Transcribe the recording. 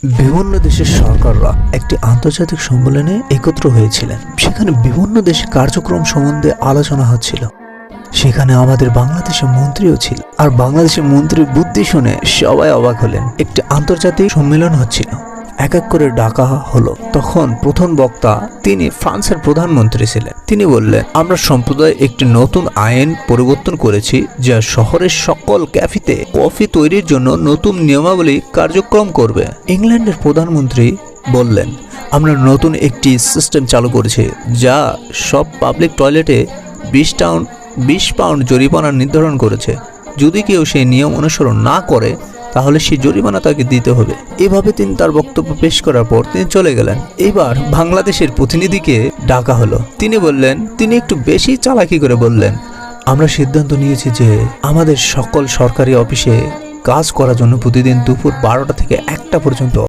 বিভিন্ন দেশের সরকাররা একটি আন্তর্জাতিক সম্মেলনে একত্র হয়েছিলেন। সেখানে বিভিন্ন দেশের কার্যক্রম সম্বন্ধে আলোচনা হচ্ছিল। সেখানে আমাদের বাংলাদেশের মন্ত্রীও ছিল। আর বাংলাদেশের মন্ত্রীর বুদ্ধি শুনে সবাই অবাক হলেন। একটি আন্তর্জাতিক সম্মেলন হচ্ছিল, এক এক করে ডাকা হলো। তখন প্রথম বক্তা, তিনি ফ্রান্সের প্রধানমন্ত্রী ছিলেন। তিনি বললেন, আমরা সম্প্রদায় একটি নতুন আইন পরিবর্তন করেছি, যা শহরের সকল ক্যাফেতে কফি তৈরির জন্য নতুন নিয়মাবলী কার্যক্রম করবে। ইংল্যান্ডের প্রধানমন্ত্রী বললেন, আমরা নতুন একটি সিস্টেম চালু করেছি, যা সব পাবলিক টয়লেটে 20 পাউন্ড জরিমানা নির্ধারণ করেছে। যদি কেউ সেই নিয়ম অনুসরণ না করে, তাহলে সেই জরিমানা তাকে দিতে হবে। এভাবে তিনি তার বক্তব্য পেশ করার পর তিনি চলে গেলেন। এবার বাংলাদেশের প্রতিনিধিকে ডাকা হলো। তিনি একটু বেশি চালাকি করে বললেন, আমরা সিদ্ধান্ত নিয়েছি যে আমাদের সকল সরকারি অফিসে কাজ করার জন্য প্রতিদিন দুপুর 12টা থেকে 1টা পর্যন্ত